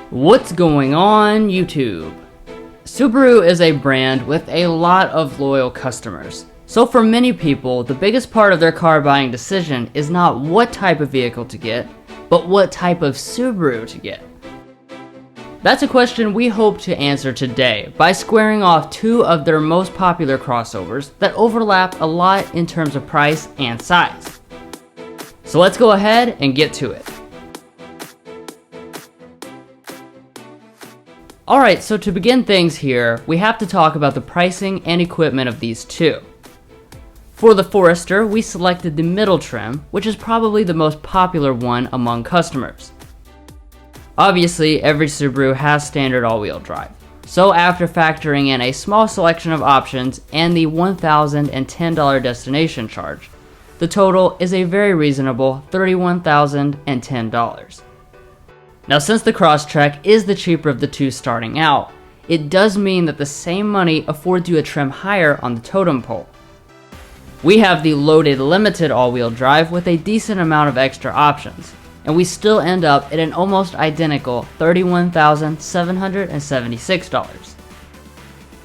What's going on YouTube? Subaru is a brand with a lot of loyal customers. So for many people, the biggest part of their car buying decision is not what type of vehicle to get, but what type of Subaru to get. That's a question we hope to answer today by squaring off two of their most popular crossovers that overlap a lot in terms of price and size. So let's go ahead and get to it. Alright, so to begin things here, we have to talk about the pricing and equipment of these two. For the Forester, we selected the middle trim, which is probably the most popular one among customers. Obviously, every Subaru has standard all-wheel drive, so after factoring in a small selection of options and the $1,010 destination charge, the total is a very reasonable $31,010. Now, since the Crosstrek is the cheaper of the two starting out, it does mean that the same money affords you a trim higher on the totem pole. We have the loaded limited all-wheel drive with a decent amount of extra options, and we still end up at an almost identical $31,776.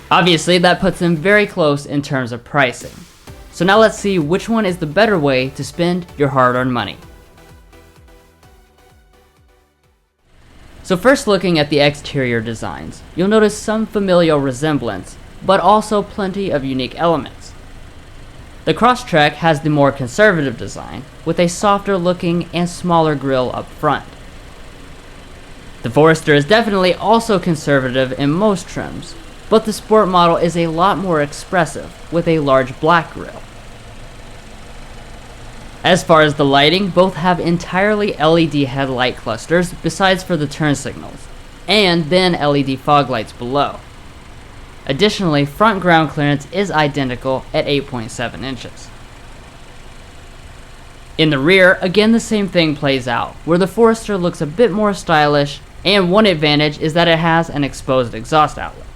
Obviously, that puts them very close in terms of pricing. So now let's see which one is the better way to spend your hard-earned money. So first, looking at the exterior designs, you'll notice some familial resemblance, but also plenty of unique elements. The Crosstrek has the more conservative design, with a softer looking and smaller grille up front. The Forester is definitely also conservative in most trims, but the sport model is a lot more expressive, with a large black grille. As far as the lighting, both have entirely LED headlight clusters besides for the turn signals, and then LED fog lights below. Additionally, front ground clearance is identical at 8.7 inches. In the rear, again the same thing plays out, where the Forester looks a bit more stylish, and one advantage is that it has an exposed exhaust outlet.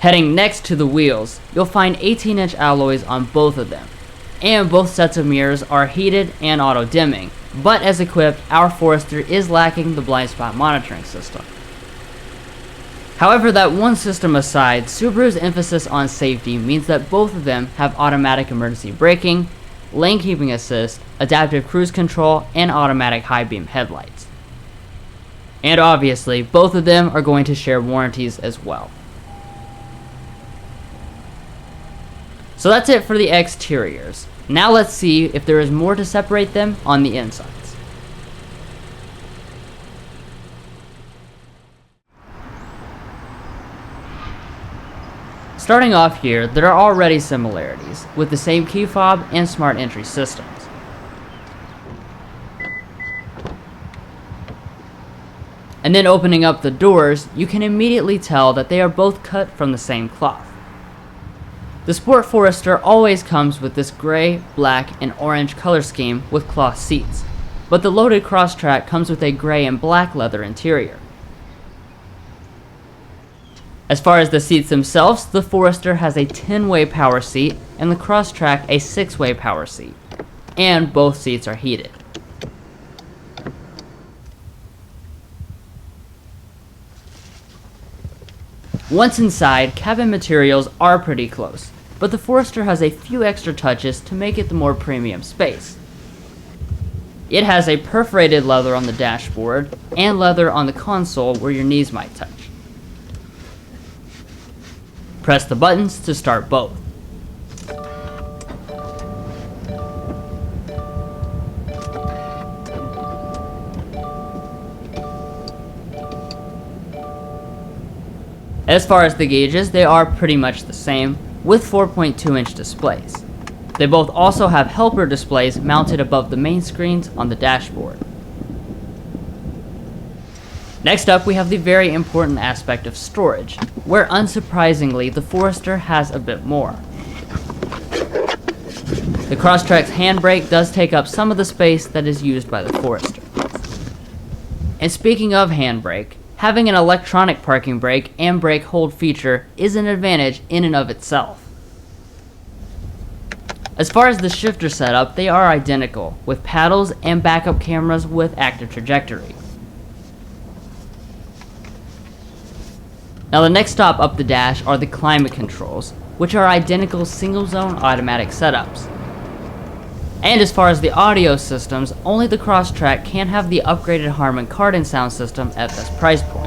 Heading next to the wheels, you'll find 18-inch alloys on both of them, and both sets of mirrors are heated and auto-dimming, but as equipped, our Forester is lacking the blind spot monitoring system. However, that one system aside, Subaru's emphasis on safety means that both of them have automatic emergency braking, lane keeping assist, adaptive cruise control, and automatic high beam headlights. And obviously, both of them are going to share warranties as well. So that's it for the exteriors. Now let's see if there is more to separate them on the insides. Starting off here, there are already similarities, with the same key fob and smart entry systems. And then opening up the doors, you can immediately tell that they are both cut from the same cloth. The Sport Forester always comes with this gray, black, and orange color scheme with cloth seats, but the loaded Crosstrek comes with a gray and black leather interior. As far as the seats themselves, the Forester has a 10-way power seat and the Crosstrek a 6-way power seat, and both seats are heated. Once inside, cabin materials are pretty close, but the Forester has a few extra touches to make it the more premium space. It has a perforated leather on the dashboard and leather on the console where your knees might touch. Press the buttons to start both. As far as the gauges, they are pretty much the same, with 4.2-inch displays. They both also have helper displays mounted above the main screens on the dashboard. Next up, we have the very important aspect of storage, where unsurprisingly the Forester has a bit more. The Crosstrek's handbrake does take up some of the space that is used by the Forester. And speaking of handbrake, having an electronic parking brake and brake hold feature is an advantage in and of itself. As far as the shifter setup, they are identical, with paddles and backup cameras with active trajectory. Now the next stop up the dash are the climate controls, which are identical single-zone automatic setups. And as far as the audio systems, only the Crosstrek can have the upgraded Harman Kardon sound system at this price point.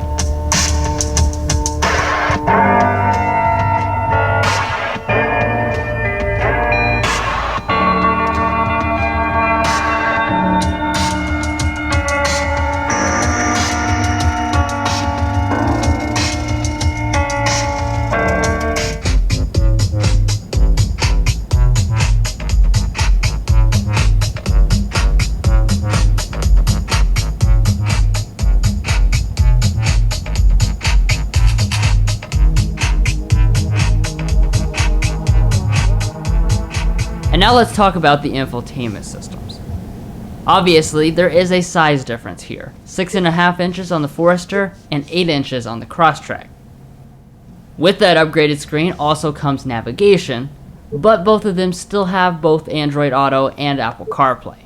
And now let's talk about the infotainment systems. Obviously, there is a size difference here, 6.5 inches on the Forester and 8 inches on the Crosstrek. With that upgraded screen also comes navigation, but both of them still have both Android Auto and Apple CarPlay.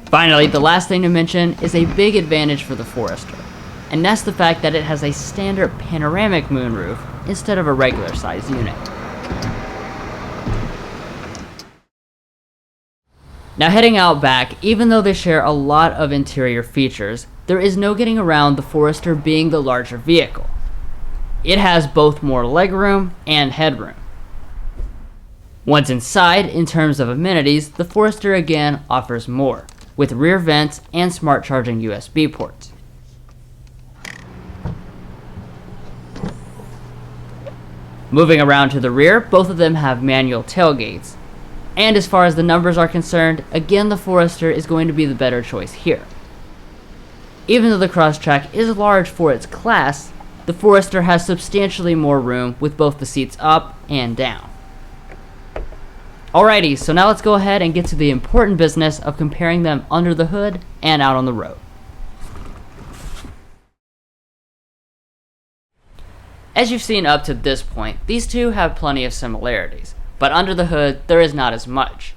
Finally, the last thing to mention is a big advantage for the Forester, and that's the fact that it has a standard panoramic moonroof instead of a regular size unit. Now heading out back, even though they share a lot of interior features, there is no getting around the Forester being the larger vehicle. It has both more legroom and headroom. Once inside, in terms of amenities, the Forester again offers more, with rear vents and smart charging USB ports. Moving around to the rear, both of them have manual tailgates. And as far as the numbers are concerned, again the Forester is going to be the better choice here. Even though the Crosstrek is large for its class, the Forester has substantially more room with both the seats up and down. Alrighty, so now let's go ahead and get to the important business of comparing them under the hood and out on the road. As you've seen up to this point, these two have plenty of similarities, but under the hood, there is not as much.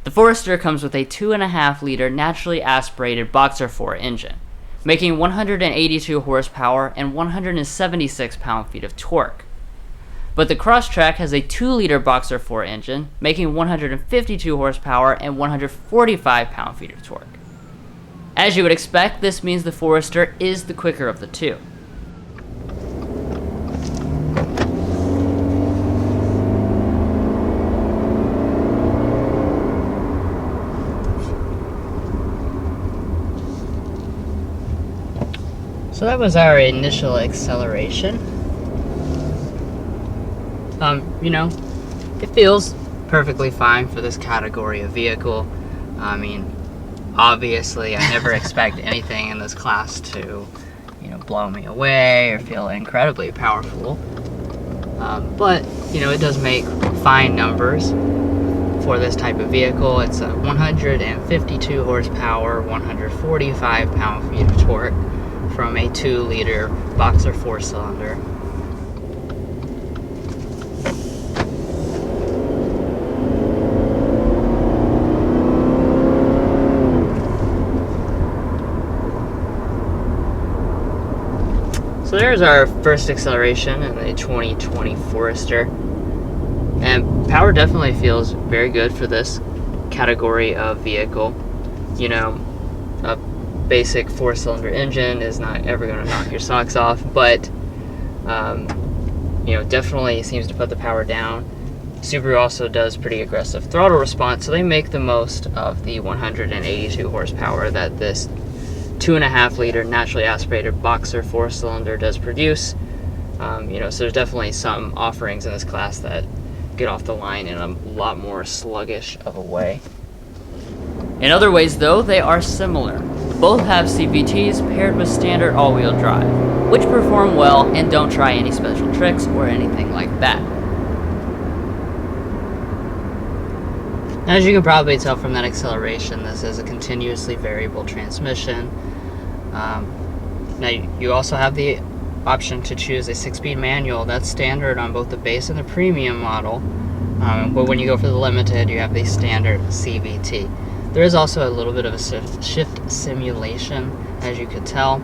The Forester comes with a 2.5-liter naturally aspirated Boxer 4 engine, making 182 horsepower and 176 pound-feet of torque. But the Crosstrek has a 2-liter Boxer 4 engine, making 152 horsepower and 145 pound-feet of torque. As you would expect, this means the Forester is the quicker of the two. So that was our initial acceleration. It feels perfectly fine for this category of vehicle. I mean, obviously I never expect anything in this class to, blow me away or feel incredibly powerful. But, it does make fine numbers for this type of vehicle. It's a 152 horsepower, 145 pound-feet of torque from a 2-liter Boxer 4-cylinder. So there's our first acceleration in the 2020 Forester. And power definitely feels very good for this category of vehicle. A basic 4-cylinder engine is not ever going to knock your socks off, but definitely seems to put the power down. Subaru also does pretty aggressive throttle response, so they make the most of the 182 horsepower that this 2.5-liter naturally aspirated Boxer 4-cylinder does produce. So there's definitely some offerings in this class that get off the line in a lot more sluggish of a way. In other ways, though, they are similar. Both have CVTs paired with standard all-wheel drive, which perform well and don't try any special tricks or anything like that. As you can probably tell from that acceleration, this is a continuously variable transmission. Now you also have the option to choose a 6-speed manual. That's standard on both the base and the premium model. But when you go for the limited, you have the standard CVT. There is also a little bit of a shift simulation, as you could tell.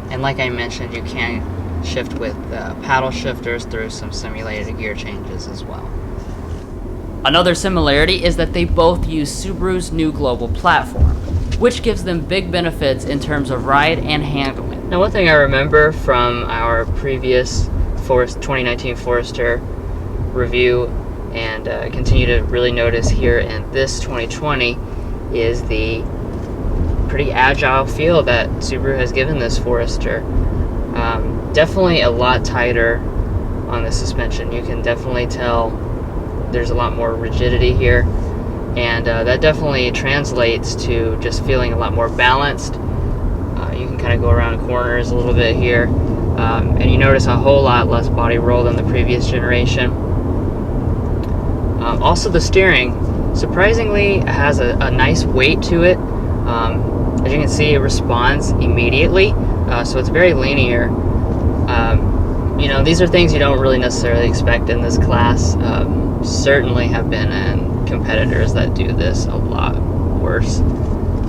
And like I mentioned, you can shift with paddle shifters through some simulated gear changes as well. Another similarity is that they both use Subaru's new global platform, which gives them big benefits in terms of ride and handling. Now, one thing I remember from our previous 2019 Forester review and continue to really notice here in this 2020 is the pretty agile feel that Subaru has given this Forester. Definitely a lot tighter on the suspension. You can definitely tell there's a lot more rigidity here, and that definitely translates to just feeling a lot more balanced. You can kind of go around corners a little bit here, and you notice a whole lot less body roll than the previous generation. Also, the steering surprisingly has a nice weight to it. As you can see, it responds immediately, so it's very linear. You know, these are things you don't really necessarily expect in this class. Certainly have been in competitors that do this a lot worse.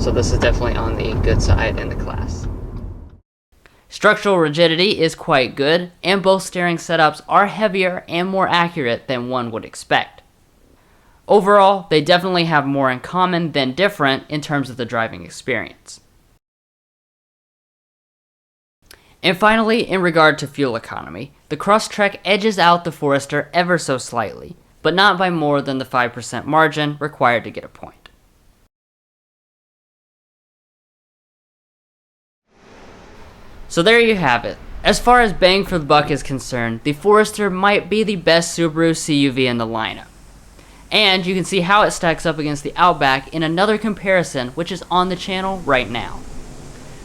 So this is definitely on the good side in the class. Structural rigidity is quite good, and both steering setups are heavier and more accurate than one would expect. Overall, they definitely have more in common than different in terms of the driving experience. And finally, in regard to fuel economy, the Crosstrek edges out the Forester ever so slightly, but not by more than the 5% margin required to get a point. So there you have it. As far as bang for the buck is concerned, the Forester might be the best Subaru CUV in the lineup. And you can see how it stacks up against the Outback in another comparison, which is on the channel right now.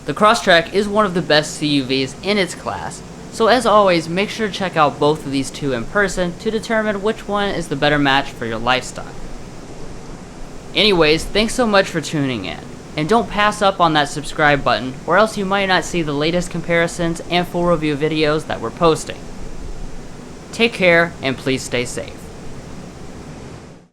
The Crosstrek is one of the best CUVs in its class, so as always, make sure to check out both of these two in person to determine which one is the better match for your lifestyle. Anyways, thanks so much for tuning in, and don't pass up on that subscribe button or else you might not see the latest comparisons and full review videos that we're posting. Take care and please stay safe.